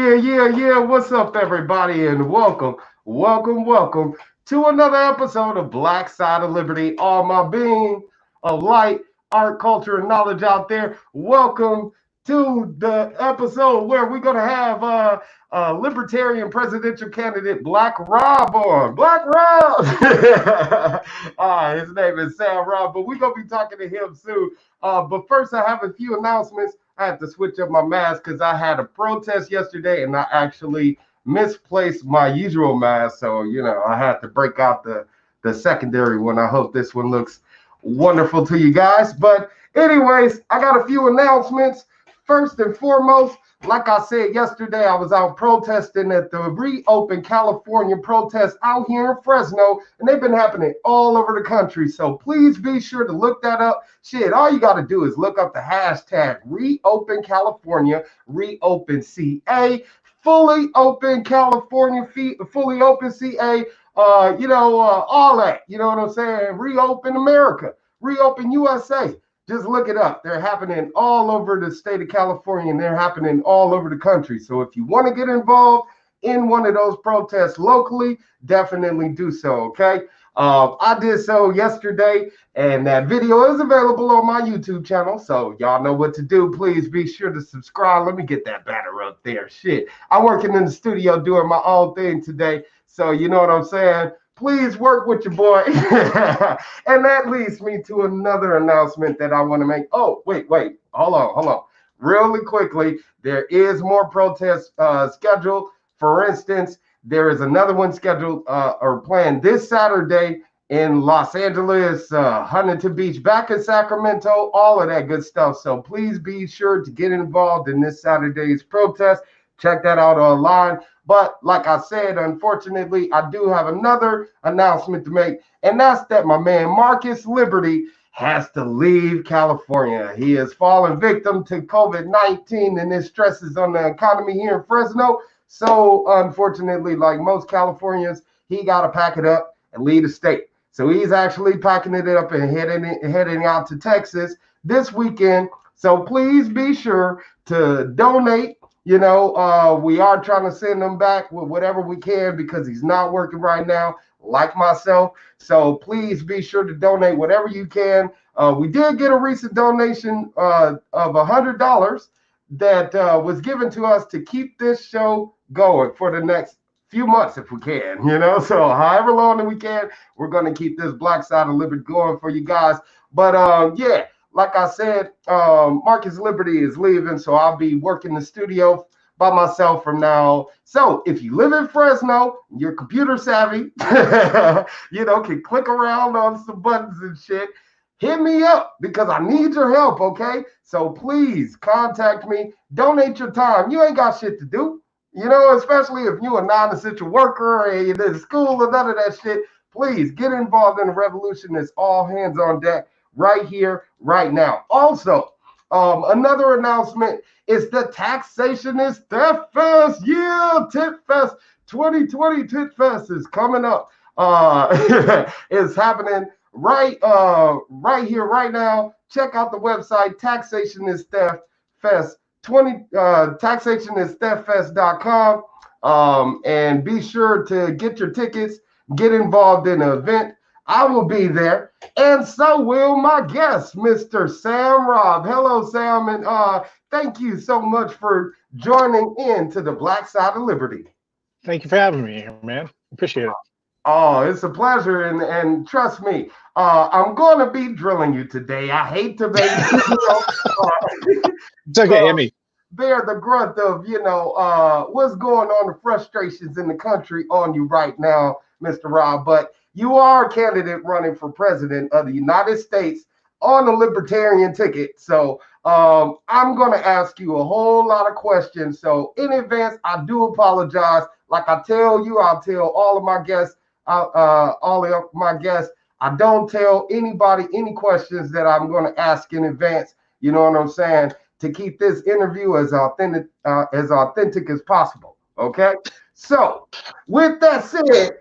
Yeah. What's up, everybody? And welcome to another episode of Black Side of Liberty. All my being of light, art, culture, and knowledge out there. Welcome to the episode where we're going to have Libertarian Presidential candidate Black Robb on. Black Robb! His name is Sam Robb, but we're going to be talking to him soon. But first, I have a few announcements. I had to switch up my mask because I had a protest yesterday and I actually misplaced my usual mask. So, I had to break out the secondary one. I hope this one looks wonderful to you guys. But anyways, I got a few announcements. First and foremost, like I said yesterday, I was out protesting at the Reopen California protest out here in Fresno, and they've been happening all over the country. So please be sure to look that up. Shit, all you got to do is look up the hashtag Reopen California, Reopen CA, Fully Open California, Fully Open CA, all that. You know what I'm saying? Reopen America, Reopen USA. Just look it up. They're happening all over the state of California, and they're happening all over the country. So if you want to get involved in one of those protests locally, definitely do so, okay? I did so yesterday, and that video is available on my YouTube channel, so y'all know what to do. Please be sure to subscribe. Let me get that banner up there. Shit, I'm working in the studio doing my own thing today, so you know what I'm saying? Please work with your boy. And that leads me to another announcement that I want to make. Oh, wait. Hold on. Really quickly, there is more protests scheduled. For instance, there is another one scheduled or planned this Saturday in Los Angeles, Huntington Beach, back in Sacramento, all of that good stuff. So please be sure to get involved in this Saturday's protest. Check that out online. But like I said, unfortunately, I do have another announcement to make, and that's that my man Marcus Liberty has to leave California. He has fallen victim to COVID-19 and his stresses on the economy here in Fresno. So unfortunately, like most Californians, he got to pack it up and leave the state. So he's actually packing it up and heading out to Texas this weekend. So please be sure to donate. We are trying to send him back with whatever we can because he's not working right now, like myself. So please be sure to donate whatever you can. We did get a recent donation of $100 that was given to us to keep this show going for the next few months if we can, So however long that we can, we're going to keep this Black Side of Liberty going for you guys. But yeah. Like I said, Marcus Liberty is leaving, so I'll be working the studio by myself from now. So if you live in Fresno, you're computer savvy, can click around on some buttons and shit, hit me up because I need your help, okay? So please contact me. Donate your time. You ain't got shit to do, especially if you're a non-essential worker or you're in school or none of that shit. Please get involved in the revolution. It's all hands on deck. Right here, right now. Also, another announcement is the Taxation is Theft Fest. Yeah, Tit Fest 2020 Tit Fest is coming up. It's happening right here, right now. Check out the website, Taxation is Theft Fest 20 taxationistheftfest.com, and be sure to get your tickets, get involved in the event. I will be there, and so will my guest, Mr. Sam Robb. Hello, Sam, and thank you so much for joining in to the Black Side of Liberty. Thank you for having me here, man. Appreciate it. Oh, it's a pleasure, and trust me, I'm going to be drilling you today. I hate to make it's okay, Emmy. Bear the grunt of, what's going on, the frustrations in the country on you right now, Mr. Robb, but you are a candidate running for president of the United States on the Libertarian ticket. So I'm going to ask you a whole lot of questions. So in advance, I do apologize. Like I tell you, I'll tell all of my guests, I don't tell anybody any questions that I'm going to ask in advance. You know what I'm saying? To keep this interview as authentic as possible. Okay? So with that said,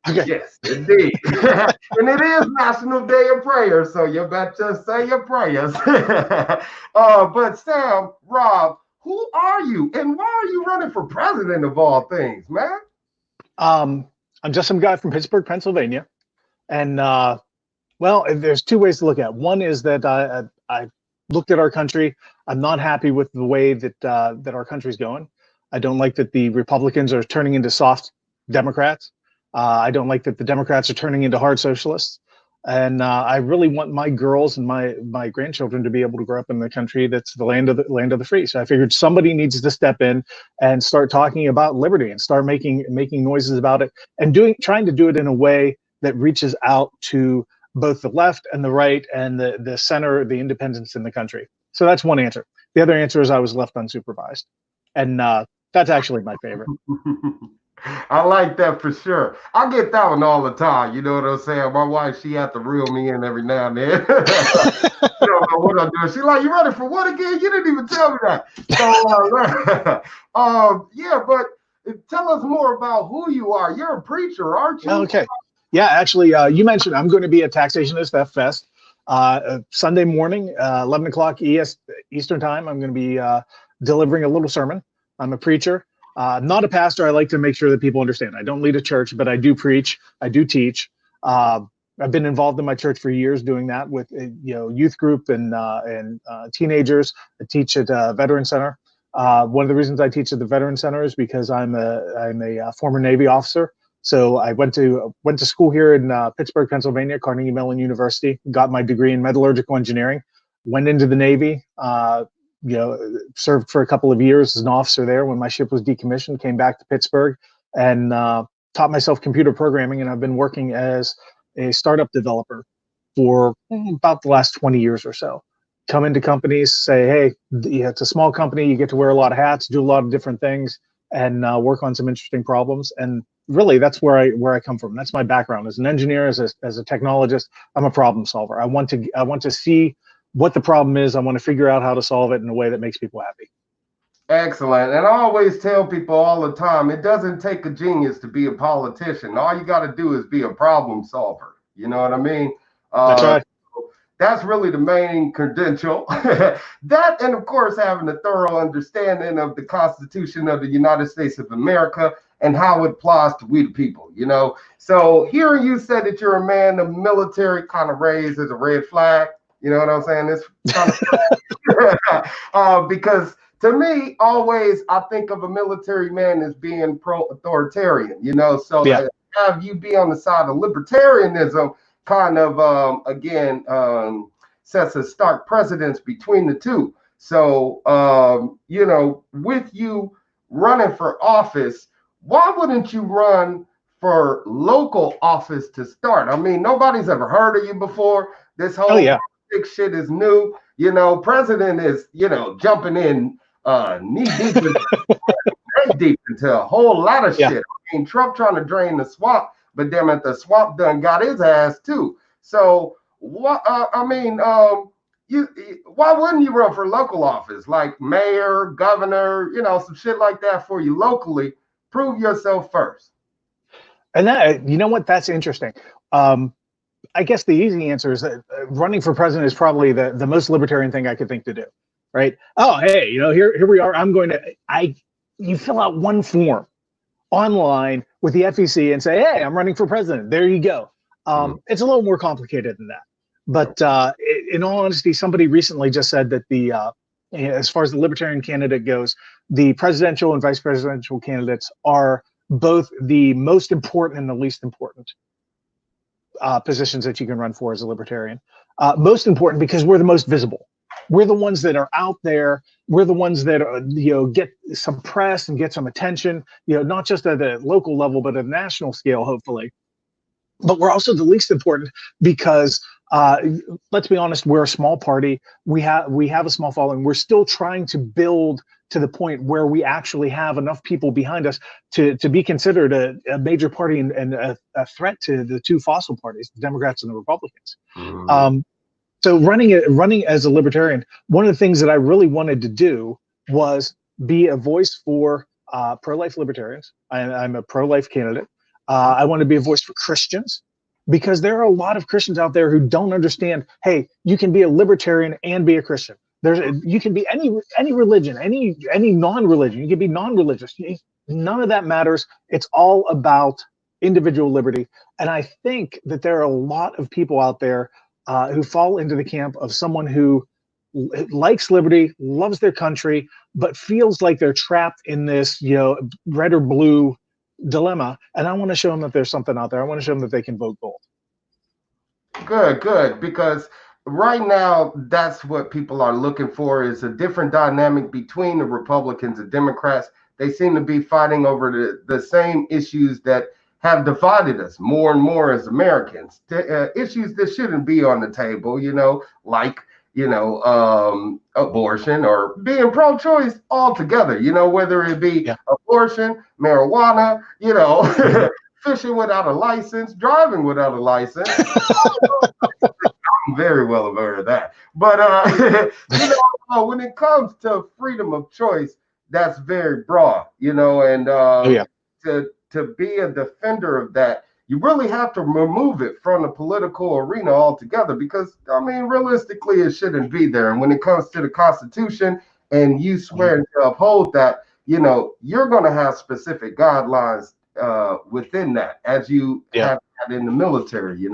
okay. Yes, indeed. And it is National Day of Prayer, so you better say your prayers. But Sam Robb, who are you and why are you running for president of all things, man? I'm just some guy from Pittsburgh, Pennsylvania, and well, there's two ways to look at it. One is that I looked at our country. I'm not happy with the way that that our country's going. I don't like that the Republicans are turning into soft Democrats. I don't like that the Democrats are turning into hard socialists. And I really want my girls and my grandchildren to be able to grow up in the country that's the land of the free. So I figured somebody needs to step in and start talking about liberty and start making noises about it and trying to do it in a way that reaches out to both the left and the right and the center, the independents in the country. So that's one answer. The other answer is I was left unsupervised, and that's actually my favorite. I like that for sure. I get that one all the time. You know what I'm saying? My wife, she had to reel me in every now and then. I don't know what I'm doing. She's like, "You ready for what again? You didn't even tell me that." So, yeah, but tell us more about who you are. You're a preacher, aren't you? Okay. Yeah, actually, you mentioned I'm going to be at Taxationist F Fest Sunday morning, 11 o'clock Eastern time. I'm going to be delivering a little sermon. I'm a preacher. Not a pastor. I like to make sure that people understand. I don't lead a church, but I do preach. I do teach. I've been involved in my church for years doing that with youth group and teenagers. I teach at a veteran center. One of the reasons I teach at the veteran center is because I'm a former Navy officer. So I went to school here in Pittsburgh, Pennsylvania, Carnegie Mellon University. Got my degree in metallurgical engineering. Went into the Navy. Served for a couple of years as an officer there when my ship was decommissioned, came back to Pittsburgh and taught myself computer programming. And I've been working as a startup developer for about the last 20 years or so. Come into companies, say, hey, it's a small company. You get to wear a lot of hats, do a lot of different things, and work on some interesting problems. And really, that's where I come from. That's my background as an engineer, as a technologist. I'm a problem solver. I want to see what the problem is. I want to figure out how to solve it in a way that makes people happy. Excellent. And I always tell people all the time, it doesn't take a genius to be a politician. All you got to do is be a problem solver. You know what I mean? That's right. That's really the main credential. That, and of course, having a thorough understanding of the Constitution of the United States of America and how it applies to we the people, So hearing you say that you're a man of military kind of raised as a red flag. You know what I'm saying? It's kind of because to me, always I think of a military man as being pro-authoritarian, So yeah. To have you be on the side of libertarianism kind of, sets a stark precedence between the two. So, with you running for office, why wouldn't you run for local office to start? I mean, nobody's ever heard of you before. This whole shit is new. President is, jumping in knee deep into a whole lot of shit. I mean, Trump trying to drain the swamp, but damn it, the swamp done got his ass too. So what? Why wouldn't you run for local office like mayor, governor, some shit like that for you locally? Prove yourself first. And that, you know what? That's interesting. I guess the easy answer is that running for president is probably the most libertarian thing I could think to do, right? Oh, hey, here we are. You fill out one form online with the FEC and say, hey, I'm running for president. There you go. It's a little more complicated than that. But in all honesty, somebody recently just said that as far as the libertarian candidate goes, the presidential and vice presidential candidates are both the most important and the least important positions that you can run for as a libertarian. Most important because we're the most visible. We're the ones that are out there. We're the ones that get some press and get some attention, not just at the local level, but at a national scale, hopefully. But we're also the least important because let's be honest, we're a small party. We have a small following. We're still trying to build to the point where we actually have enough people behind us to be considered a major party and a threat to the two fossil parties, the Democrats and the Republicans. So running as a libertarian, one of the things that I really wanted to do was be a voice for pro-life libertarians. I'm a pro-life candidate. I want to be a voice for Christians because there are a lot of Christians out there who don't understand, hey, you can be a libertarian and be a Christian. You can be any religion, any non-religion. You can be non-religious. None of that matters. It's all about individual liberty. And I think that there are a lot of people out there who fall into the camp of someone who likes liberty, loves their country, but feels like they're trapped in this, red or blue dilemma. And I want to show them that there's something out there. I want to show them that they can vote gold. Good, because right now that's what people are looking for, is a different dynamic between the Republicans and Democrats. They seem to be fighting over the same issues that have divided us more and more as Americans. Issues that shouldn't be on the table, like abortion or being pro-choice altogether, whether it be abortion, marijuana, fishing without a license, driving without a license. I'm very well aware of that. But, when it comes to freedom of choice, that's very broad, and to be a defender of that, you really have to remove it from the political arena altogether, because, realistically, it shouldn't be there. And when it comes to the Constitution and you swear to uphold that, you're going to have specific guidelines within that, as you have had in the military,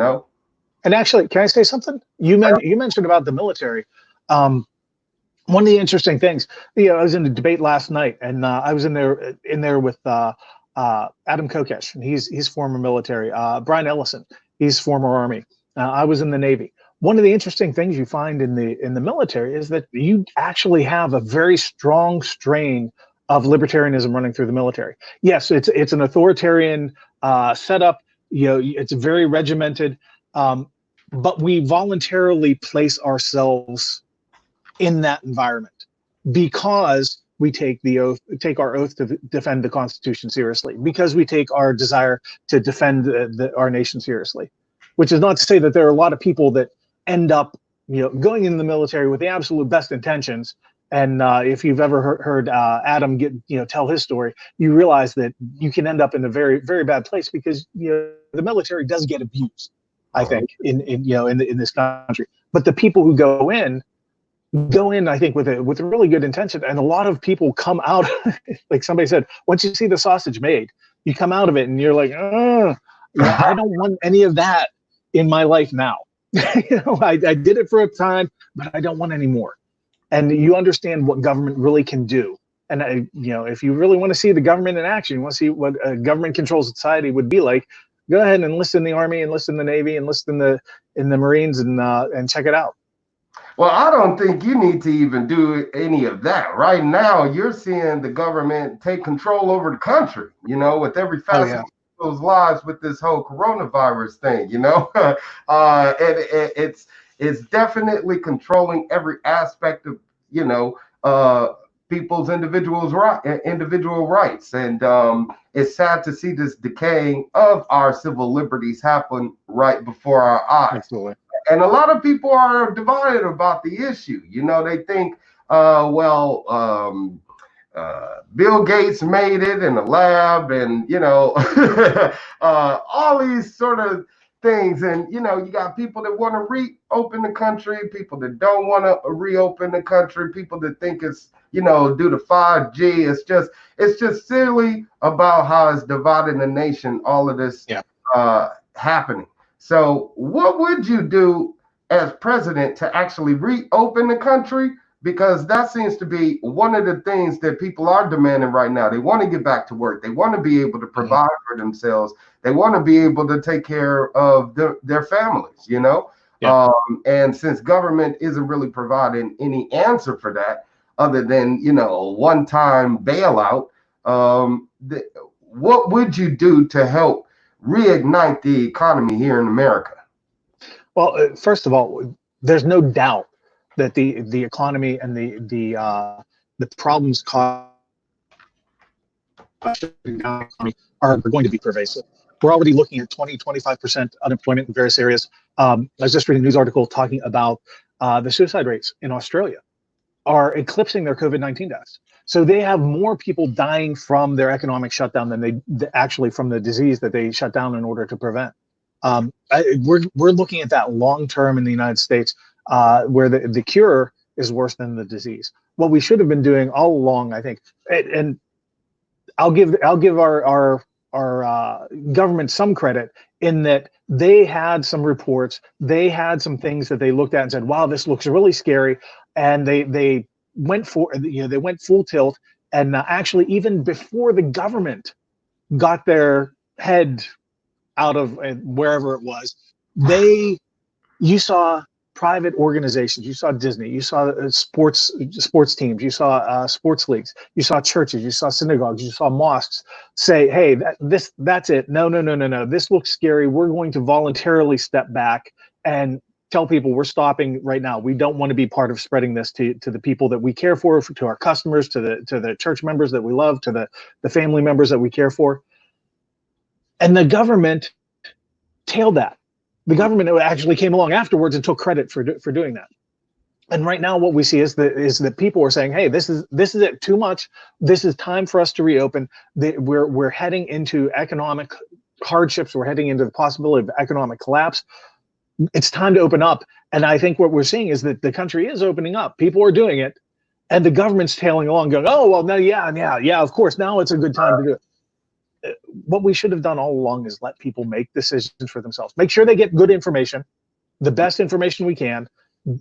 And actually, can I say something? You mentioned about the military. One of the interesting things, I was in a debate last night, and I was in there with Adam Kokesh, and he's former military. Brian Ellison, he's former Army. I was in the Navy. One of the interesting things you find in the military is that you actually have a very strong strain of libertarianism running through the military. Yes, it's an authoritarian setup. It's very regimented, but we voluntarily place ourselves in that environment because we take our oath to defend the Constitution seriously, because we take our desire to defend our nation seriously. Which is not to say that there are a lot of people that end up, going in the military with the absolute best intentions. And if you've ever heard Adam tell his story, you realize that you can end up in a very, very bad place, because the military does get abused, I think, in this country. But the people who go in, I think, with a really good intention. And a lot of people come out, like somebody said, once you see the sausage made, you come out of it and you're like, I don't want any of that in my life now. I did it for a time, but I don't want any more. And you understand what government really can do. And if you really want to see the government in action, you want to see what a government-controlled society would be like, go ahead and enlist in the Army, enlist in the Navy, enlist in the Marines, and check it out. Well, I don't think you need to even do any of that. Right now, you're seeing the government take control over the country, with every facet of people's lives with this whole coronavirus thing, and it's definitely controlling every aspect of, people's individual rights. And it's sad to see this decaying of our civil liberties happen right before our eyes. Absolutely. And a lot of people are divided about the issue. They think, Bill Gates made it in the lab, and, all these sort of things. And, you got people that want to reopen the country, people that don't want to reopen the country, people that think it's, due to 5G. It's just silly about how it's dividing the nation, all of this happening. So what would you do as president to actually reopen the country? Because that seems to be one of the things that people are demanding right now. They want to get back to work. They want to be able to provide for themselves. They want to be able to take care of their families, and since government isn't really providing any answer for that, other than, a one-time bailout, what would you do to help reignite the economy here in America? Well, first of all, there's no doubt that the economy and the problems caused by shutting down the economy are going to be pervasive. We're already looking at 20-25% unemployment in various areas. I was just reading a news article talking about the suicide rates in Australia are eclipsing their COVID-19 deaths. So they have more people dying from their economic shutdown than they actually from the disease that they shut down in order to prevent. We're looking at that long term in the United States, where the cure is worse than the disease. What we should have been doing all along, I think, and I'll give our government some credit in that they had some reports, they had some things that they looked at and said, wow, this looks really scary, and they went full tilt. And actually, even before the government got their head out of wherever it was, you saw private organizations, you saw Disney, you saw sports teams, you saw sports leagues, you saw churches, you saw synagogues, you saw mosques say, hey, that's it. No. This looks scary. We're going to voluntarily step back and tell people we're stopping right now. We don't want to be part of spreading this to the people that we care for, to our customers, to the church members that we love, to the family members that we care for. And the government tailed that. The government actually came along afterwards and took credit for doing that. And right now, what we see is that people are saying, "Hey, this is it. Too much. This is time for us to reopen. We're heading into economic hardships. We're heading into the possibility of economic collapse. It's time to open up." And I think what we're seeing is that the country is opening up. People are doing it, and the government's tailing along, going, "Oh, well, no, yeah. Of course, now it's a good time to do it." What we should have done all along is let people make decisions for themselves. Make sure they get good information, the best information we can,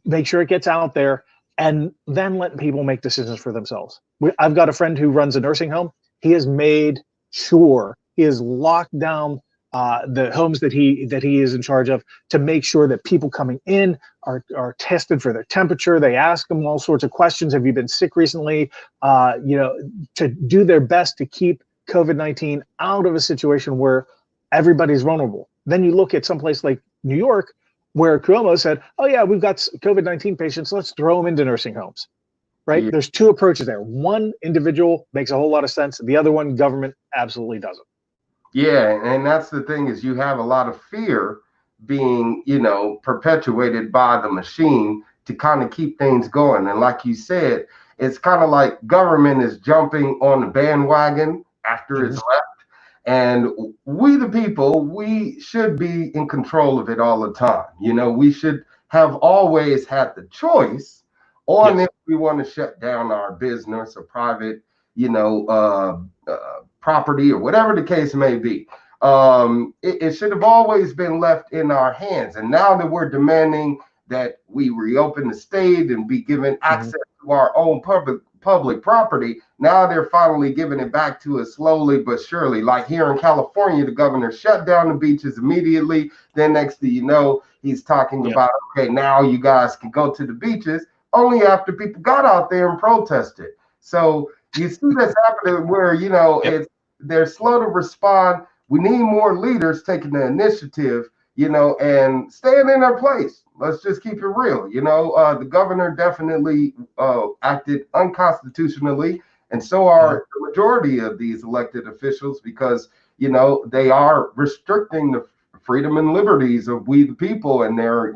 make sure it gets out there, and then let people make decisions for themselves. I've got a friend who runs a nursing home. He has made sure he has locked down the homes that he is in charge of to make sure that people coming in are tested for their temperature. They ask them all sorts of questions. Have you been sick recently? To do their best to keep COVID-19 out of a situation where everybody's vulnerable. Then you look at someplace like New York, where Cuomo said, "Oh yeah, we've got COVID-19 patients. Let's throw them into nursing homes." Right? Yeah. There's two approaches there. One, individual, makes a whole lot of sense. The other one, government, absolutely doesn't. Yeah, and that's the thing, is you have a lot of fear being, perpetuated by the machine to kind of keep things going. And like you said, it's kind of like government is jumping on the bandwagon after it's left. And we, the people, we should be in control of it all the time. We should have always had the choice on if we want to shut down our business or private, property or whatever the case may be. It should have always been left in our hands. And now that we're demanding that we reopen the state and be given access to our own public property, now they're finally giving it back to us slowly but surely. Like here in California, the governor shut down the beaches immediately. Then next thing you know, he's talking about, okay, now you guys can go to the beaches, only after people got out there and protested. So you see this happening where, they're slow to respond. We need more leaders taking the initiative, and staying in their place. Let's just keep it real. The governor definitely acted unconstitutionally, and so are the majority of these elected officials, because, they are restricting the freedom and liberties of we the people, and they're,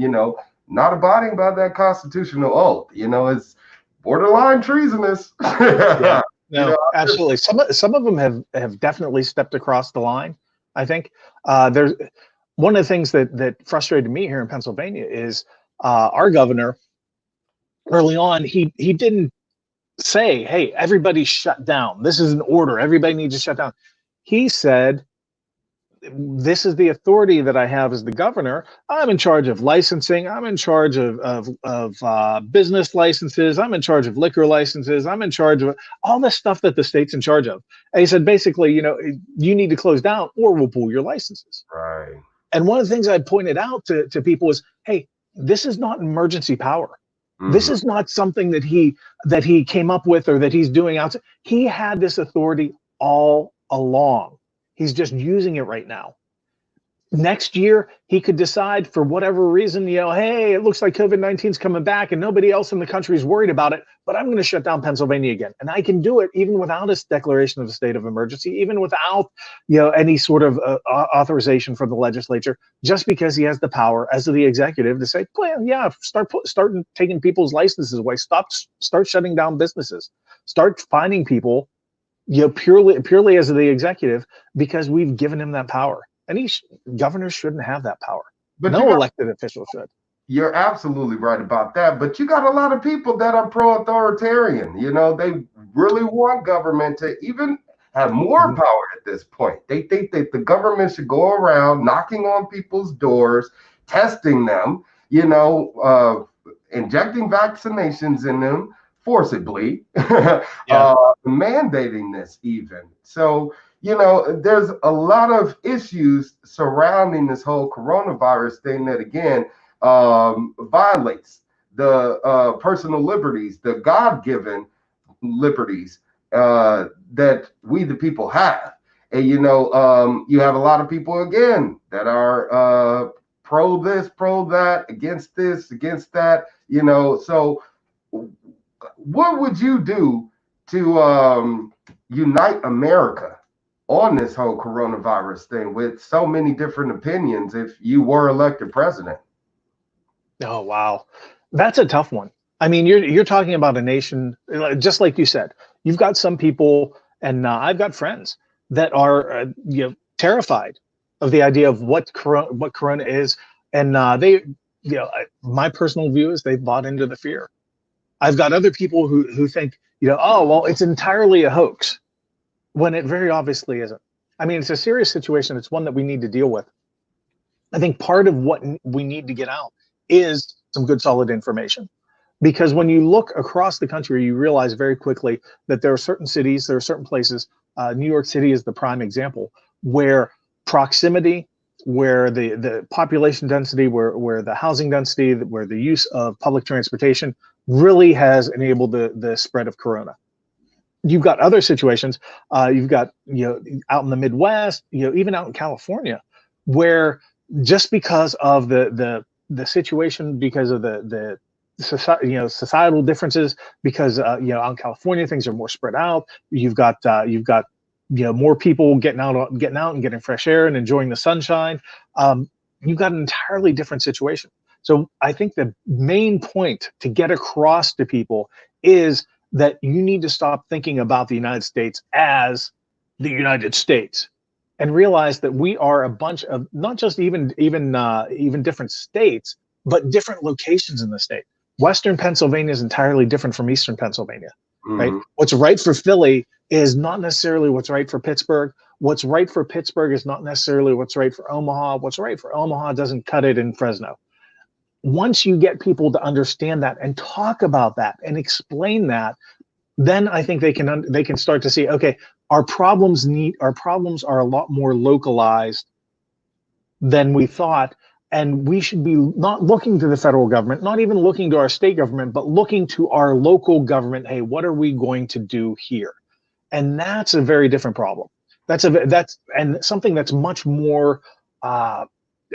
not abiding by that constitutional oath. It's borderline treasonous. Yeah, no, absolutely. Some of them have definitely stepped across the line. I think there's one of the things that frustrated me here in Pennsylvania is our governor early on, he didn't say, "Hey, everybody shut down. This is an order. Everybody needs to shut down." He said, "This is the authority that I have as the governor. I'm in charge of licensing. I'm in charge of business licenses. I'm in charge of liquor licenses. I'm in charge of all the stuff that the state's in charge of." And he said, basically, you need to close down or we'll pull your licenses. Right. And one of the things I pointed out to people is, hey, this is not emergency power. This is not something that he came up with or that he's doing outside. He had this authority all along. He's just using it right now. Next year, he could decide for whatever reason, hey, it looks like COVID-19 is coming back and nobody else in the country is worried about it, but I'm going to shut down Pennsylvania again. And I can do it even without a declaration of a state of emergency, even without, any sort of authorization from the legislature, just because he has the power as the executive to say, well, yeah, start taking people's licenses away, start shutting down businesses, start finding people, purely as the executive, because we've given him that power. And governors shouldn't have that power. But no elected official should. You're absolutely right about that. But you got a lot of people that are pro-authoritarian. You know, they really want government to even have more Mhm. power at this point. They think that the government should go around knocking on people's doors, testing them, injecting vaccinations in them forcibly, Yeah. mandating this even. So, there's a lot of issues surrounding this whole coronavirus thing that, again, violates the personal liberties, the God-given liberties that we the people have. And you have a lot of people again that are pro this, pro that, against this, against that. So what would you do to unite America on this whole coronavirus thing with so many different opinions if you were elected president? Oh, wow. That's a tough one. I mean, you're talking about a nation, just like you said. You've got some people, and I've got friends that are, terrified of the idea of what Corona is, and my personal view is they've bought into the fear. I've got other people who think, oh, well, it's entirely a hoax, when it very obviously isn't. I mean, it's a serious situation. It's one that we need to deal with. I think part of what we need to get out is some good, solid information. Because when you look across the country, you realize very quickly that there are certain cities, there are certain places, New York City is the prime example, where proximity, where the population density, where the housing density, where the use of public transportation really has enabled the spread of corona. You've got other situations, you've got, out in the Midwest, even out in California, where just because of the situation, because of the societal differences, because out in California things are more spread out. You've got more people getting out and getting fresh air and enjoying the sunshine. You've got an entirely different situation. So I think the main point to get across to people is that you need to stop thinking about the United States as the United States, and realize that we are a bunch of not just even different states, but different locations in the state. Western Pennsylvania is entirely different from Eastern Pennsylvania, right? Mm-hmm. What's right for Philly is not necessarily what's right for Pittsburgh. What's right for Pittsburgh is not necessarily what's right for Omaha. What's right for Omaha doesn't cut it in Fresno. Once you get people to understand that and talk about that and explain that, then I think they can start to see, okay, our problems are a lot more localized than we thought, and we should be not looking to the federal government, not even looking to our state government, but looking to our local government. Hey, what are we going to do here? And that's a very different problem. That's something that's much more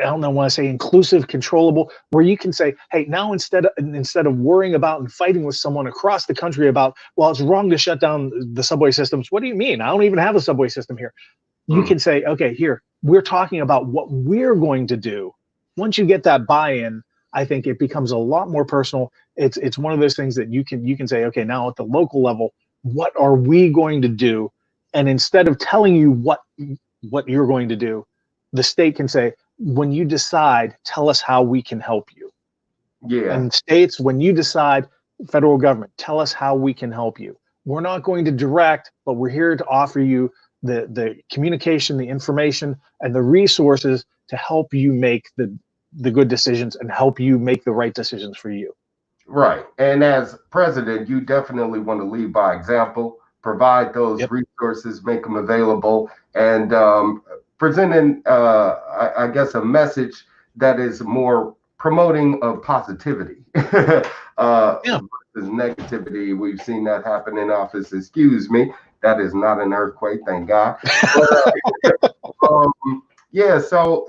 I don't know, want to say inclusive, controllable, where you can say, hey, now instead of worrying about and fighting with someone across the country about, well, it's wrong to shut down the subway systems. What do you mean? I don't even have a subway system here. You can say, okay, here, we're talking about what we're going to do. Once you get that buy-in, I think it becomes a lot more personal. It's one of those things that you can say, okay, now at the local level, what are we going to do? And instead of telling you what you're going to do, the state can say, when you decide, tell us how we can help you. Yeah. And states, when you decide, federal government, tell us how we can help you. We're not going to direct, but we're here to offer you the communication, the information, and the resources to help you make the good decisions and help you make the right decisions for you. Right. And as president, you definitely want to lead by example, provide those Yep. resources, make them available, and presenting, I guess, a message that is more promoting of positivity Yeah. versus negativity. We've seen that happen in office. Excuse me. That is not an earthquake, thank God. But, yeah, so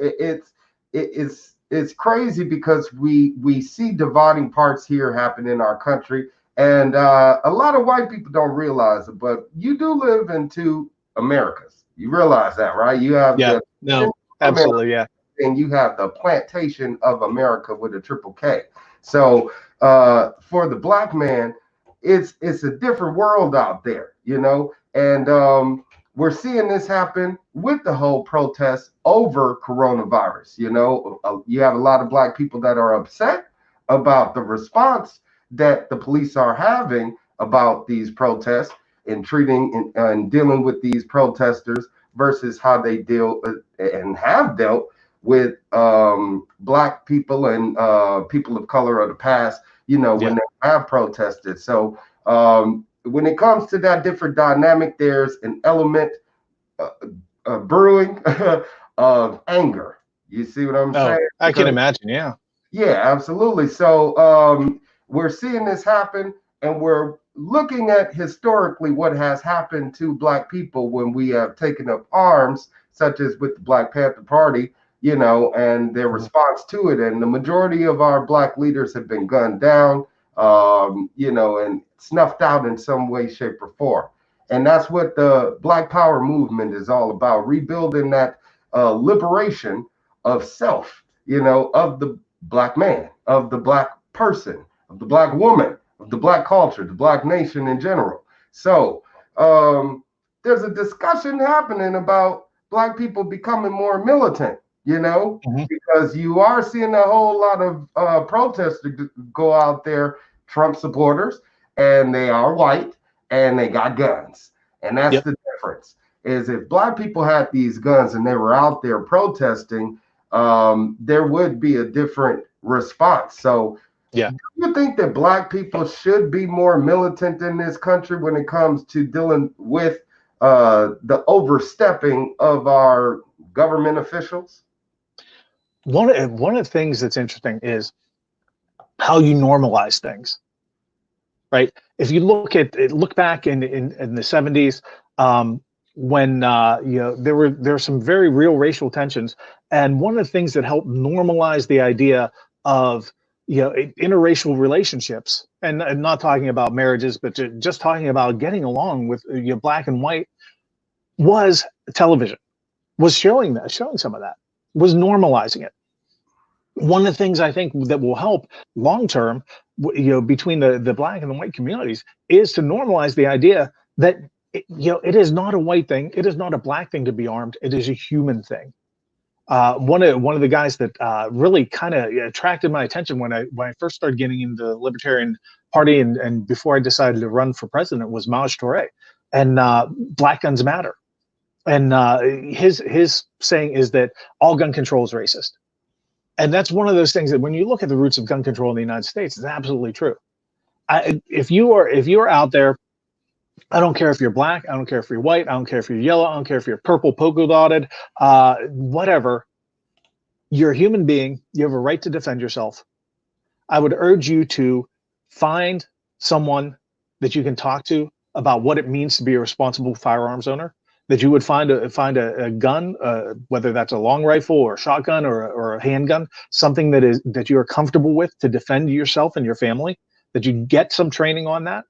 it's crazy because we see dividing parts here happen in our country, and a lot of white people don't realize it, but you do live in two Americas. You realize that, right? You have Yeah. the No. Absolutely. Yeah. and you have the plantation of America with a triple K. So for the black man, it's a different world out there, and we're seeing this happen with the whole protest over coronavirus. You have a lot of Black people that are upset about the response that the police are having about these protests and treating and dealing with these protesters versus how they deal and have dealt with Black people and people of color of the past, when they have protested. So when it comes to that different dynamic, there's an element brewing of anger. You see what I'm saying? I can imagine, yeah. Yeah, absolutely. So we're seeing this happen, and we're looking at historically what has happened to Black people when we have taken up arms, such as with the Black Panther Party, and their response to it. And the majority of our Black leaders have been gunned down, and snuffed out in some way, shape, or form. And that's what the Black Power movement is all about, rebuilding that liberation of self, of the Black man, of the Black person, of the Black woman, of the Black culture, the Black nation in general. So there's a discussion happening about Black people becoming more militant, because you are seeing a whole lot of protesters go out there, Trump supporters, and they are white and they got guns. And that's the difference, is if Black people had these guns and they were out there protesting, there would be a different response. So do you think that Black people should be more militant in this country when it comes to dealing with the overstepping of our government officials? One of the things that's interesting is how you normalize things, right? If you look back in the 70s, when there were some very real racial tensions, and one of the things that helped normalize the idea of interracial relationships, and not talking about marriages, but just talking about getting along with Black and white, was television, was showing some of that, was normalizing it. One of the things I think that will help long term, between the Black and the white communities, is to normalize the idea that it is not a white thing, it is not a Black thing to be armed. It is a human thing. One of the guys that really kind of attracted my attention when I first started getting into the Libertarian Party and before I decided to run for president was Maj Touré, and Black Guns Matter. And his saying is that all gun control is racist. And that's one of those things that when you look at the roots of gun control in the United States, it's absolutely true. If you are out there, I don't care if you're Black, I don't care if you're white, I don't care if you're yellow, I don't care if you're purple polka dotted, whatever. You're a human being. You have a right to defend yourself. I would urge you to find someone that you can talk to about what it means to be a responsible firearms owner. That you would find a gun, whether that's a long rifle or a shotgun or a handgun, something that you are comfortable with to defend yourself and your family. That you get some training on that,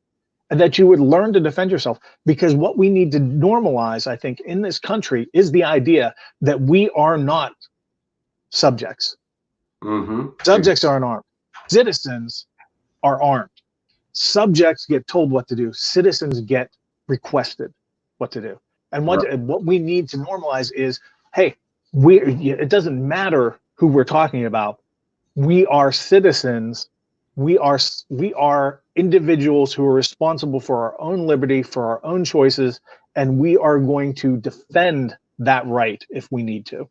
and that you would learn to defend yourself. Because what we need to normalize, I think, in this country is the idea that we are not subjects. Subjects aren't armed. Citizens are armed. Subjects get told what to do. Citizens get requested what to do. And what we need to normalize is, hey, it doesn't matter who we're talking about. We are citizens. We are individuals who are responsible for our own liberty, for our own choices, and we are going to defend that right if we need to.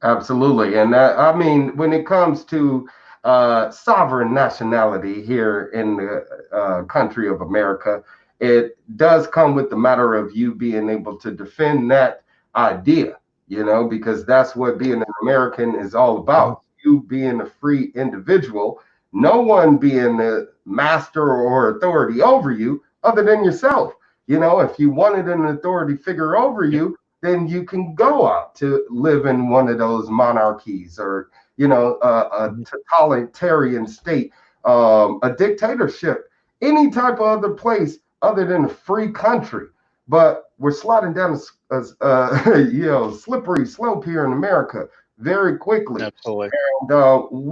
Absolutely. And I mean, when it comes to sovereign nationality here in the country of America, it does come with the matter of you being able to defend that idea, because that's what being an American is all about. You being a free individual, no one being the master or authority over you other than yourself. If you wanted an authority figure over you, then you can go out to live in one of those monarchies or, a totalitarian state, a dictatorship, any type of other place other than a free country. But we're sliding down a slippery slope here in America very quickly. Absolutely. And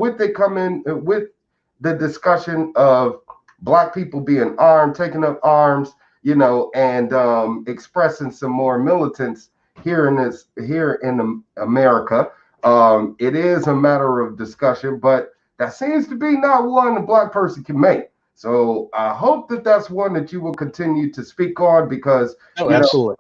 with the discussion of Black people being armed, taking up arms, and expressing some more militants here in America. It is a matter of discussion, but that seems to be not one a black person can make. So I hope that that's one that you will continue to speak on, because absolutely.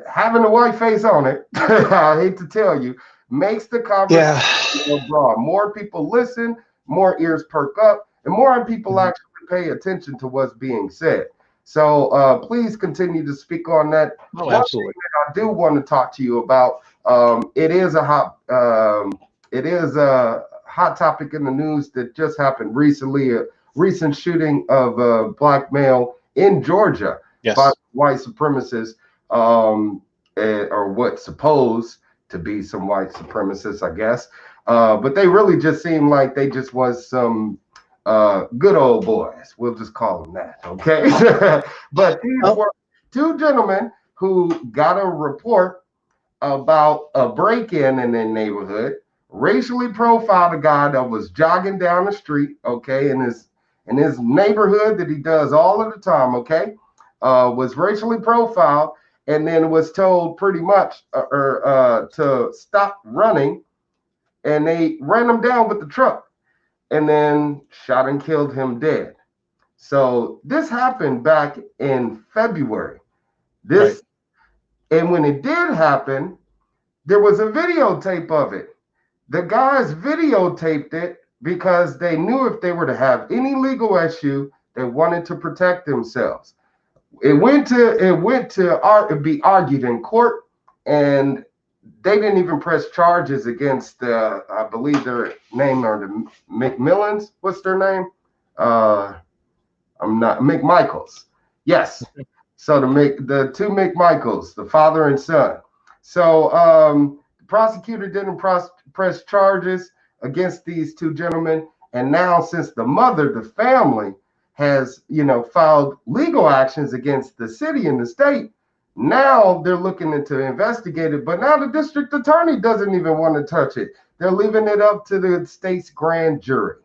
Having a white face on it, I hate to tell you, makes the conversation broad. More people listen, more ears perk up, and more people actually pay attention to what's being said. So please continue to speak on that. Absolutely. One thing that I do want to talk to you about, it is a hot topic in the news that just happened recently. A recent shooting of a black male in Georgia by white supremacists, or what's supposed to be some white supremacists, I guess. But they really just seem like they just was some good old boys. We'll just call them that, okay? But these were two gentlemen who got a report about a break-in in their neighborhood, racially profiled a guy that was jogging down the street, okay, in his neighborhood that he does all of the time, okay, was racially profiled, and then was told pretty much to stop running, and they ran him down with the truck and then shot and killed him dead. So this happened back in February. And when it did happen, there was a videotape of it. The guys videotaped it because they knew if they were to have any legal issue, they wanted to protect themselves. It went to be argued in court, and they didn't even press charges against I believe their name are the McMillans. What's their name? I'm not McMichaels. Yes. So the two McMichaels, the father and son. So the prosecutor didn't press charges against these two gentlemen, and now since the mother, the family, has filed legal actions against the city and the state, now they're looking into investigate it. But now the district attorney doesn't even want to touch it. They're leaving it up to the state's grand jury.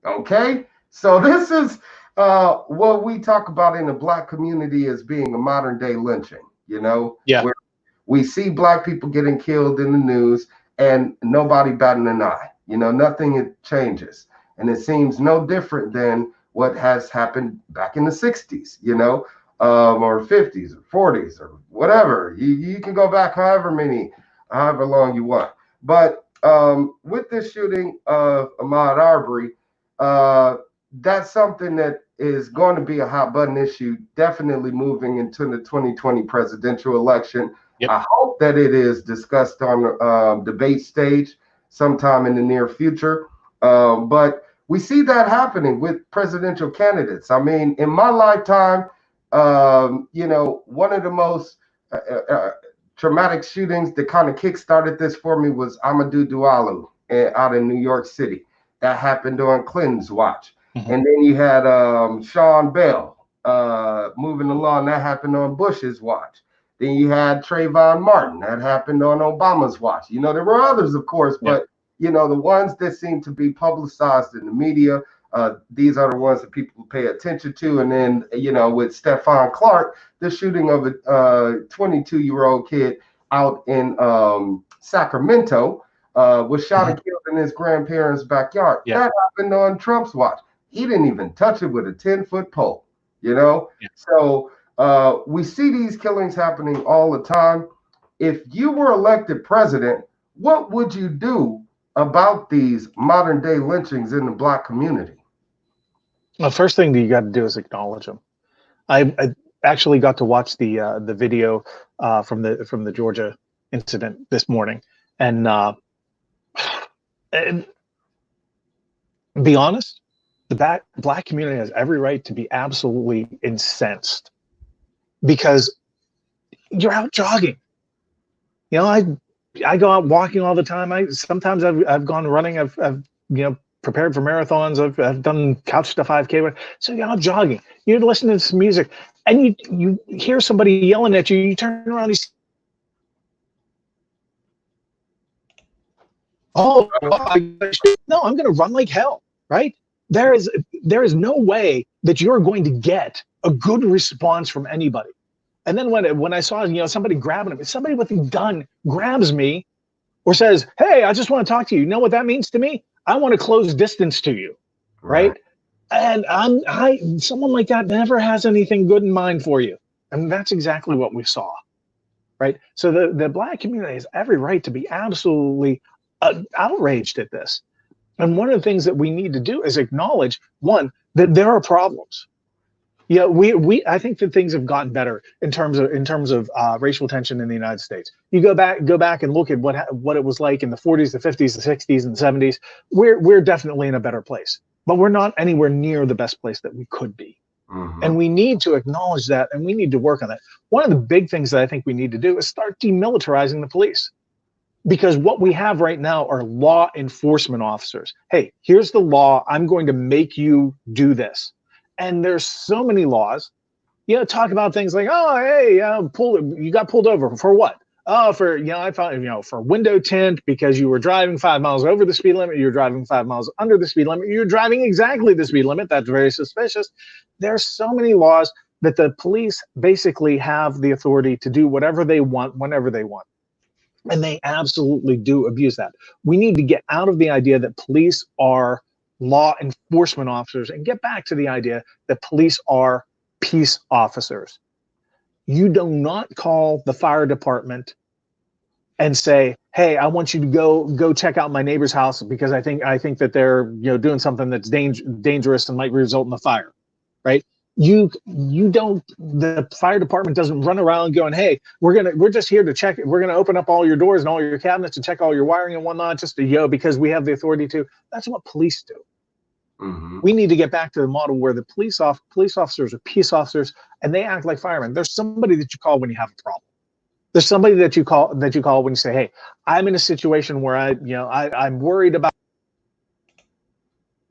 Okay, so this is what we talk about in the black community as being a modern day lynching. Where we see black people getting killed in the news and nobody batting an eye. Nothing changes, and it seems no different than what has happened back in the 60s, or 50s or 40s or whatever. You can go back however long you want. But with this shooting of Ahmaud Arbery, that's something that is going to be a hot button issue, definitely moving into the 2020 presidential election. I hope that it is discussed on debate stage sometime in the near future. But we see that happening with presidential candidates. I mean, in my lifetime, one of the most traumatic shootings that kind of kickstarted this for me was Amadou Diallo out in New York City. That happened on Clinton's watch. And then you had Sean Bell moving along. That happened on Bush's watch. Then you had Trayvon Martin. That happened on Obama's watch. There were others, of course, but the ones that seem to be publicized in the media, these are the ones that people pay attention to. And then, with Stephon Clark, the shooting of a 22-year-old kid out in Sacramento, was shot and killed in his grandparents' backyard. That happened on Trump's watch. He didn't even touch it with a 10-foot pole, So we see these killings happening all the time. If you were elected president, what would you do about these modern day lynchings in the black community? The first thing that you got to do is acknowledge them. I actually got to watch the video from the Georgia incident this morning, and be honest, the black community has every right to be absolutely incensed, because you're out jogging. I go out walking all the time. Sometimes I've gone running. I've prepared for marathons. I've done couch to 5K. So you're out jogging. You're listening to some music, and you hear somebody yelling at you. You turn around. No, I'm going to run like hell, right? there is no way that you're going to get a good response from anybody. And then when I saw, somebody grabbing him, somebody with a gun grabs me or says, "Hey, I just want to talk to you." You know what that means to me? I want to close distance to you, right? And someone like that never has anything good in mind for you. And that's exactly what we saw, right? So the Black community has every right to be absolutely outraged at this. And one of the things that we need to do is acknowledge, one, that there are problems. Yeah, I think that things have gotten better in terms of racial tension in the United States. You go back and look at what it was like in the 40s, the 50s, the 60s, and the 70s. We're definitely in a better place, but we're not anywhere near the best place that we could be. Mm-hmm. And we need to acknowledge that, and we need to work on that. One of the big things that I think we need to do is start demilitarizing the police. Because what we have right now are law enforcement officers. Hey, here's the law. I'm going to make you do this. And there's so many laws, talk about things like, oh, hey, you got pulled over for what? Oh, for, I found, for window tint because you were driving 5 miles over the speed limit. You're driving 5 miles under the speed limit. You're driving exactly the speed limit. That's very suspicious. There's so many laws that the police basically have the authority to do whatever they want, whenever they want. And they absolutely do abuse that. We need to get out of the idea that police are law enforcement officers and get back to the idea that police are peace officers. You do not call the fire department and say, "Hey, I want you to go check out my neighbor's house because I think that they're doing something that's dangerous and might result in a fire," right? You don't. The fire department doesn't run around going, "Hey, we're just here to check. We're gonna open up all your doors and all your cabinets and check all your wiring and whatnot just to because we have the authority to." That's what police do. Mm-hmm. We need to get back to the model where the police officers are peace officers and they act like firemen. There's somebody that you call when you have a problem. There's somebody that you call when you say, "Hey, I'm in a situation where I'm worried about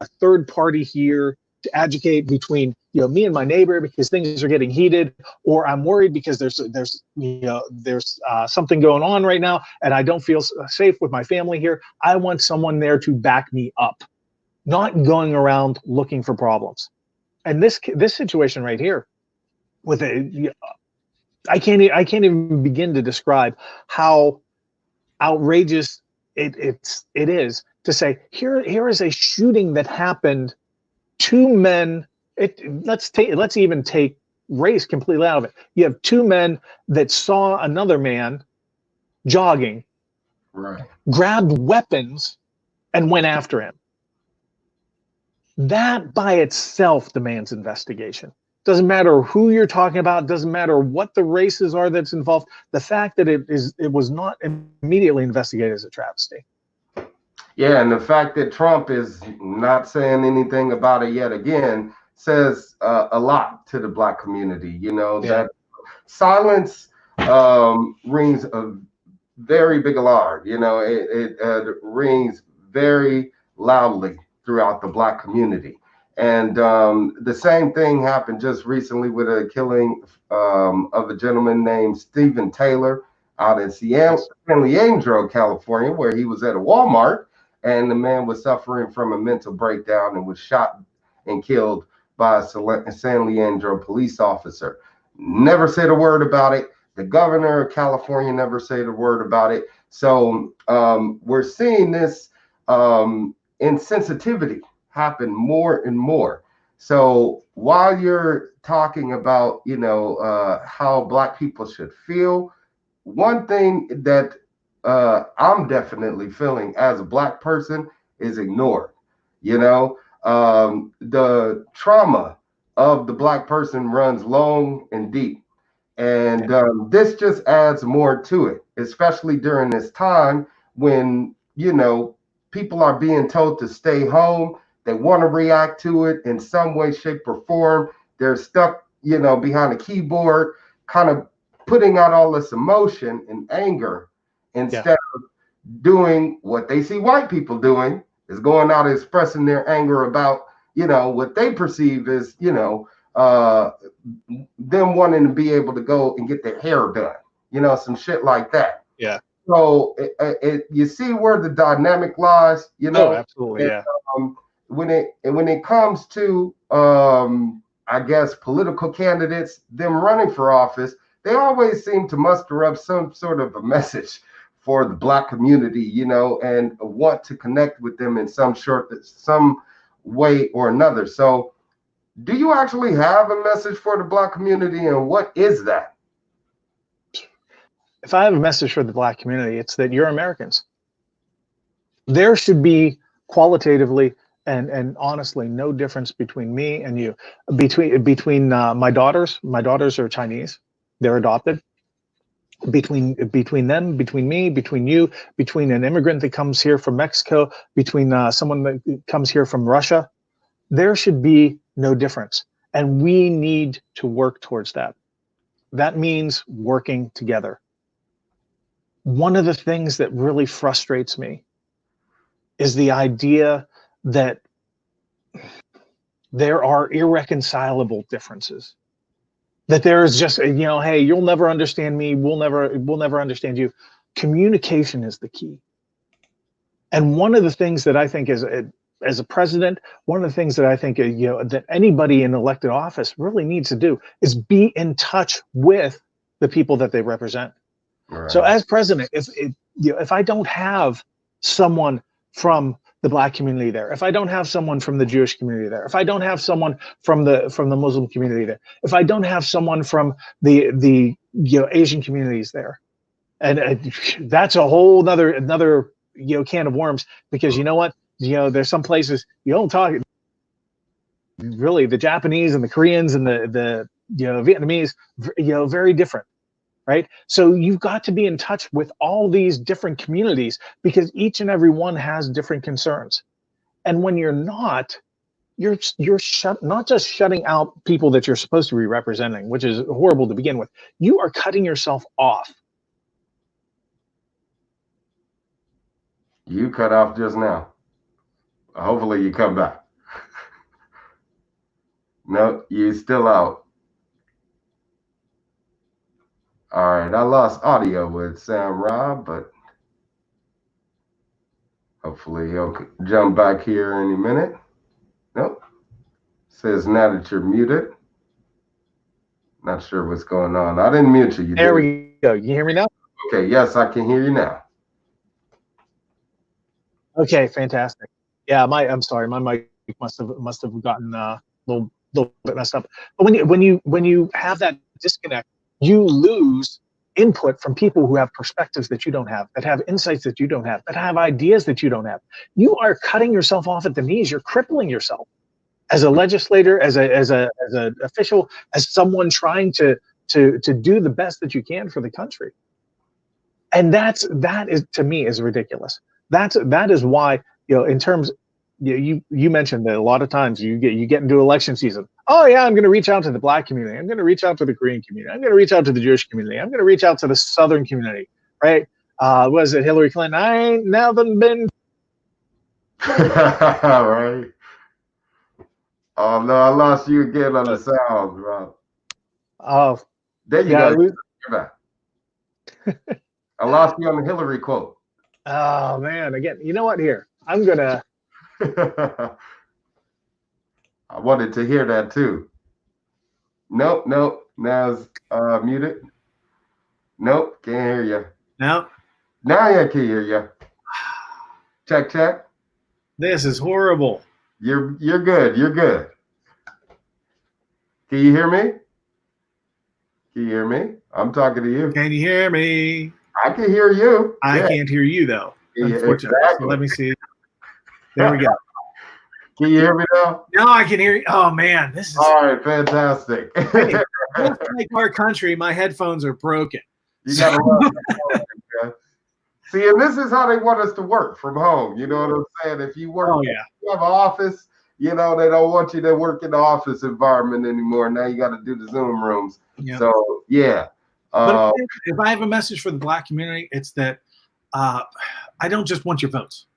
a third party here to advocate between me and my neighbor because things are getting heated, or I'm worried because there's something going on right now and I don't feel safe with my family here. I want someone there to back me up, not going around looking for problems." And this situation right here, with I can't even begin to describe how outrageous it is to say here is a shooting that happened. Two men. Let's even take race completely out of it. You have two men that saw another man jogging, right, grabbed weapons, and went after him. That by itself demands investigation. Doesn't matter who you're talking about. Doesn't matter what the races are that's involved. The fact that it was not immediately investigated is a travesty. Yeah, and the fact that Trump is not saying anything about it yet again says a lot to the Black community. That silence rings a very big alarm. It rings very loudly throughout the Black community. And the same thing happened just recently with a killing of a gentleman named Stephen Taylor out in San Leandro, California, where he was at a Walmart. And the man was suffering from a mental breakdown and was shot and killed by a San Leandro police officer. Never said a word about it. The governor of California never said a word about it. So we're seeing this insensitivity happen more and more. So while you're talking about, how Black people should feel, one thing that I'm definitely feeling as a Black person is ignored. The trauma of the Black person runs long and deep. And this just adds more to it, especially during this time when, people are being told to stay home. They want to react to it in some way, shape, or form. They're stuck, behind a keyboard, kind of putting out all this emotion and anger instead of doing what they see white people doing, is going out and expressing their anger about, what they perceive as, them wanting to be able to go and get their hair done, some shit like that. Yeah. So you see where the dynamic lies, Oh, absolutely. Yeah. when it comes to I guess political candidates, them running for office, they always seem to muster up some sort of a message for the Black community, you know, and want to connect with them in some way or another. So do you actually have a message for the Black community, and what is that? If I have a message for the Black community, it's that you're Americans. There should be qualitatively and honestly no difference between me and you. Between my daughters are Chinese, they're adopted. Between them, between me, between you, between an immigrant that comes here from Mexico, between someone that comes here from Russia, there should be no difference. And we need to work towards that. That means working together. One of the things that really frustrates me is the idea that there are irreconcilable differences. That there is just, you know, hey, you'll never understand me, we'll never understand you. Communication is the key. And one of the things that I think as a president, one of the things that I think, you know, that anybody in elected office really needs to do is be in touch with the people that they represent. Right. So as president, if I don't have someone from the Black community there, if I don't have someone from the Jewish community there, if I don't have someone from the Muslim community there, if I don't have someone from the you know, Asian communities there, and that's a whole another you know, can of worms, because you know what, you know, there's some places you don't talk. Really, the Japanese and the Koreans and the you know, Vietnamese, you know, very different. Right? So you've got to be in touch with all these different communities, because each and every one has different concerns. And when you're not, you're not just shutting out people that you're supposed to be representing, which is horrible to begin with. You are cutting yourself off. You cut off just now. Hopefully you come back. No, you're still out. All right, I lost audio with Sam Robb, but hopefully he'll jump back here any minute. Nope. Says now that you're muted. Not sure what's going on. I didn't mute you. There we go. You hear me now? Okay, yes, I can hear you now. Okay, fantastic. Yeah, I'm sorry, my mic must have gotten a little bit messed up. But when you have that disconnect, you lose input from people who have perspectives that you don't have, that have insights that you don't have, that have ideas that you don't have. You are cutting yourself off at the knees. You're crippling yourself as a legislator, as an official, as someone trying to do the best that you can for the country. And that is, to me, is ridiculous. That is why, you know, in terms, you mentioned that a lot of times you get into election season. Oh yeah, I'm going to reach out to the Black community. I'm going to reach out to the Korean community. I'm going to reach out to the Jewish community. I'm going to reach out to the Southern community. Right? Was it Hillary Clinton? I ain't never been. Right. Oh no, I lost you again on the sound, Rob. Oh, there you go. You're back. I lost you on the Hillary quote. Oh man, again. You know what? Here, I'm gonna. I wanted to hear that too. Nope. Now it's muted. Nope, can't hear you. No. Now I can hear you. Check. This is horrible. You're good. You're good. Can you hear me? Can you hear me? I'm talking to you. Can you hear me? I can hear you. I can't hear you though. Unfortunately. Exactly. So let me see. There we go. Can you hear me now? Now I can hear you. Oh man, this is all right. Fantastic. Hey, like our country, my headphones are broken. You gotta love it. See, and this is how they want us to work from home. You know what I'm saying? If you work, you have an office, you know, they don't want you to work in the office environment anymore. Now you got to do the Zoom rooms. Yep. So yeah. But if I have a message for the Black community, it's that I don't just want your votes.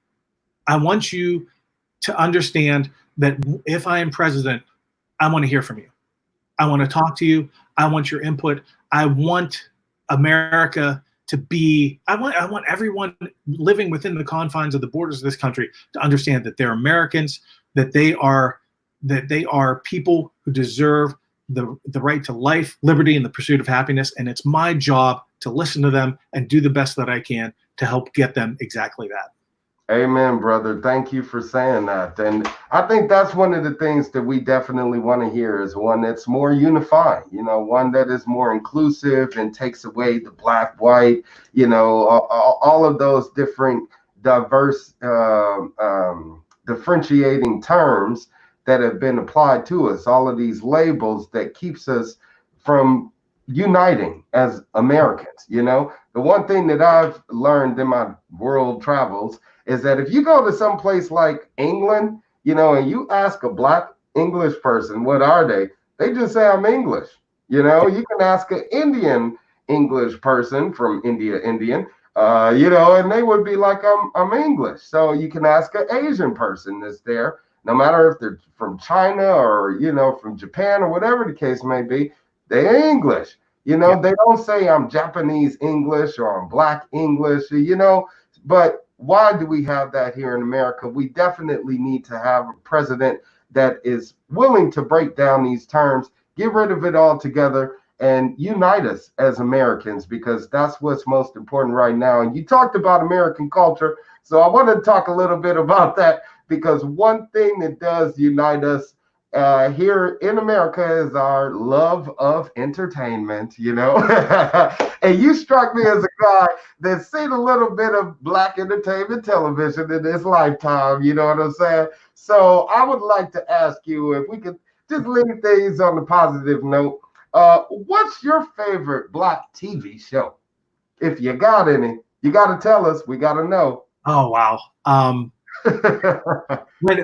I want you to understand that if I am president, I want to hear from you. I want to talk to you. I want your input. I want America to be, I want everyone living within the confines of the borders of this country to understand that they're Americans that they are people who deserve the right to life, liberty, and the pursuit of happiness. And it's my job to listen to them and do the best that I can to help get them exactly that. Amen, brother. Thank you for saying that. And I think that's one of the things that we definitely want to hear, is one that's more unifying, one that is more inclusive and takes away the black, white, all of those different diverse differentiating terms that have been applied to us, all of these labels that keeps us from uniting as Americans. The one thing that I've learned in my world travels is that if you go to some place like England, and you ask a black English person, what are they? They just say, I'm English. You can ask an Indian English person from India, and they would be like, I'm English. So you can ask an Asian person that's there, no matter if they're from China or, from Japan or whatever the case may be, they're English. They don't say I'm Japanese English or I'm black English, but why do we have that here in America? We definitely need to have a president that is willing to break down these terms, get rid of it altogether, and unite us as Americans, because that's what's most important right now. And you talked about American culture, so I want to talk a little bit about that, because one thing that does unite us here in America is our love of entertainment, and you struck me as a guy that's seen a little bit of black entertainment television in his lifetime, you know what I'm saying? So I would like to ask you, if we could just leave things on a positive note, what's your favorite black TV show? If you got any, you got to tell us. We got to know. Oh, wow. When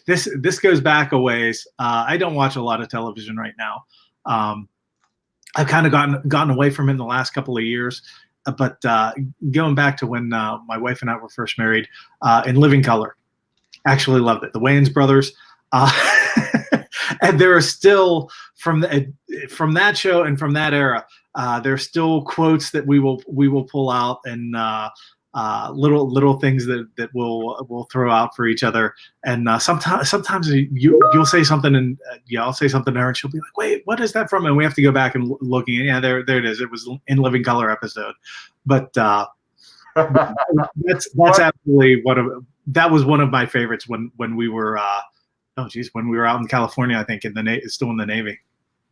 this goes back a ways. I don't watch a lot of television right now. I've kind of gotten away from it in the last couple of years. But going back to when my wife and I were first married, in Living Color, actually loved it. The Wayans brothers, and there are still from that show and from that era, there are still quotes that we will pull out, and little things that we'll throw out for each other. And sometimes you'll say something, and I'll say something to her, and she'll be like, "Wait, what is that from?" And we have to go back and looking. Yeah, there it is. It was in Living Color episode. But that's absolutely that was one of my favorites when we were when we were out in California, I think still in the Navy.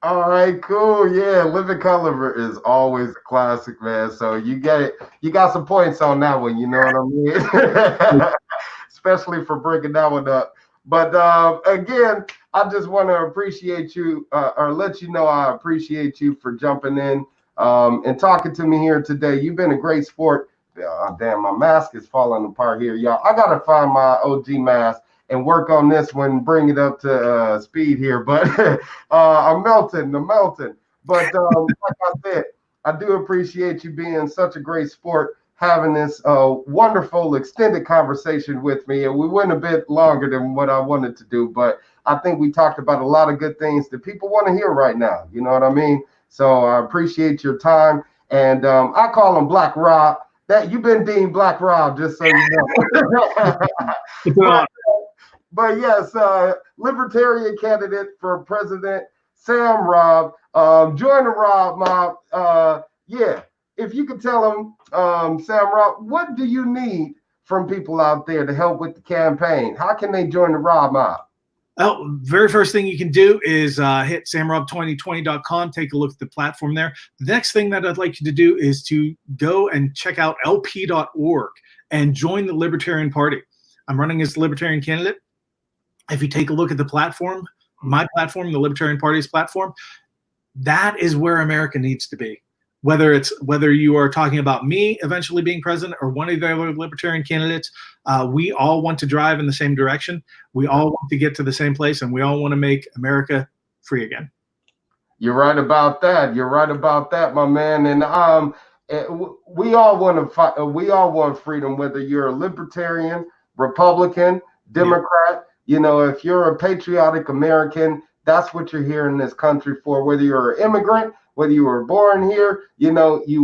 All right, cool. Yeah, Living Color is always a classic, man. So you got some points on that one. You know what I mean? Especially for breaking that one up. But again, I just want to appreciate you, or let you know I appreciate you for jumping in and talking to me here today. You've been a great sport. Damn, my mask is falling apart here, y'all. I gotta find my OG mask and work on this one, bring it up to speed here. But I'm melting. But like I said, I do appreciate you being such a great sport, having this wonderful extended conversation with me. And we went a bit longer than what I wanted to do, but I think we talked about a lot of good things that people want to hear right now. You know what I mean? So I appreciate your time. And I call him Black Rob. That you've been deemed Black Rob, just so you know. But yes, Libertarian candidate for president, Sam Robb. Join the Rob mob. Yeah, if you could tell them, Sam Robb, what do you need from people out there to help with the campaign? How can they join the Rob mob? Oh, very first thing you can do is hit samrob2020.com. Take a look at the platform there. The next thing that I'd like you to do is to go and check out lp.org and join the Libertarian Party. I'm running as the Libertarian candidate. If you take a look at the platform, my platform, the Libertarian Party's platform, that is where America needs to be. Whether you are talking about me eventually being president or one of the other Libertarian candidates, we all want to drive in the same direction. We all want to get to the same place, and we all want to make America free again. You're right about that. You're right about that, my man. And we all want to fight. We all want freedom, whether you're a Libertarian, Republican, Democrat. Yeah. If you're a patriotic American, that's what you're here in this country for. Whether you're an immigrant, whether you were born here, you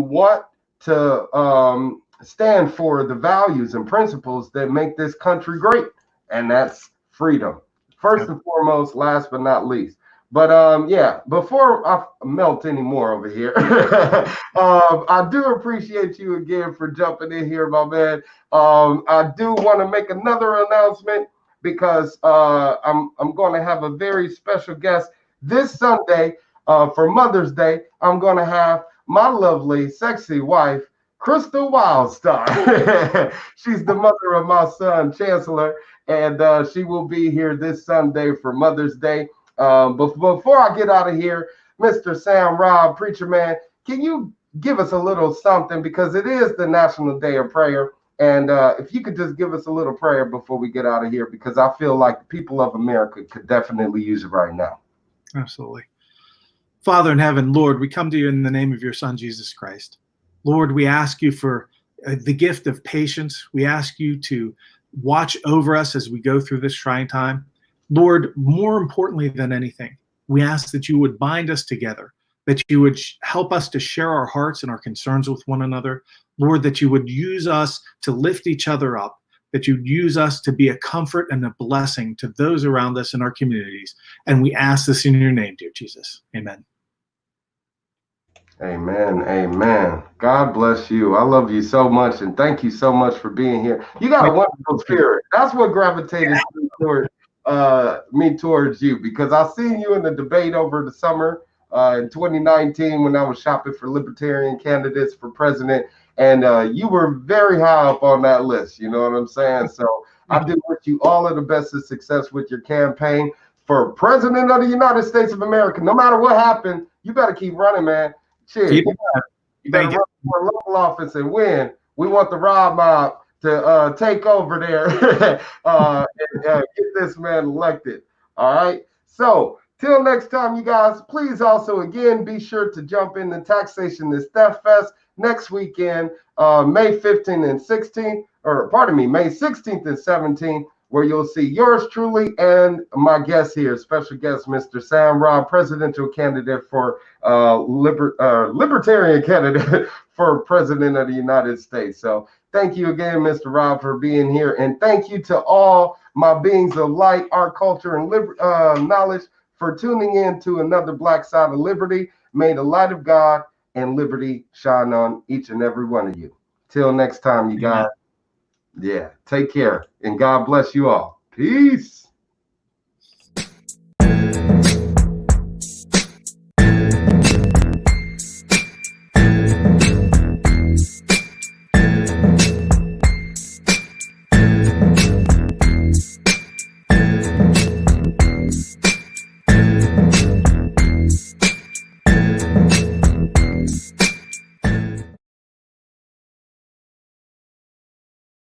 want to stand for the values and principles that make this country great, and that's freedom. First and foremost, last but not least. But yeah, before I melt anymore over here, I do appreciate you again for jumping in here, my man. I do want to make another announcement because I'm going to have a very special guest this Sunday for Mother's Day. I'm going to have my lovely, sexy wife, Crystal Wildstar. She's the mother of my son, Chancellor, and she will be here this Sunday for Mother's Day. But before I get out of here, Mr. Sam Robb, preacher man, can you give us a little something, because it is the National Day of Prayer, and if you could just give us a little prayer before we get out of here, because I feel like the people of America could definitely use it right now. Absolutely. Father in heaven, Lord, we come to you in the name of your Son, Jesus Christ. Lord, we ask you for the gift of patience. We ask you to watch over us as we go through this trying time. Lord, more importantly than anything, we ask that you would bind us together, that you would help us to share our hearts and our concerns with one another. Lord, that you would use us to lift each other up, that you'd use us to be a comfort and a blessing to those around us in our communities. And we ask this in your name, dear Jesus. Amen. Amen. Amen. God bless you. I love you so much, and thank you so much for being here. You got a wonderful spirit. That's what gravitated me towards you, because I seen you in the debate over the summer in 2019 when I was shopping for Libertarian candidates for president, and you were very high up on that list. You know what I'm saying? So I do wish you all of the best of success with your campaign for president of the United States of America. No matter what happened, you better keep running, man. Shit, you better run for a local office and win. We want the Rob mob to take over there and get this man elected. All right. So till next time, you guys, please also again be sure to jump in the Taxation is Theft Fest next weekend, May 15th and 16th, or pardon me, May 16th and 17th, where you'll see yours truly and my guest here, special guest, Mr. Sam Robb, presidential candidate for Libertarian candidate for president of the United States. So thank you again, Mr. Robb, for being here. And thank you to all my beings of light, art, culture, and knowledge for tuning in to another Black Side of Liberty. May the light of God and liberty shine on each and every one of you. Till next time, you guys. Yeah, take care, and God bless you all. Peace.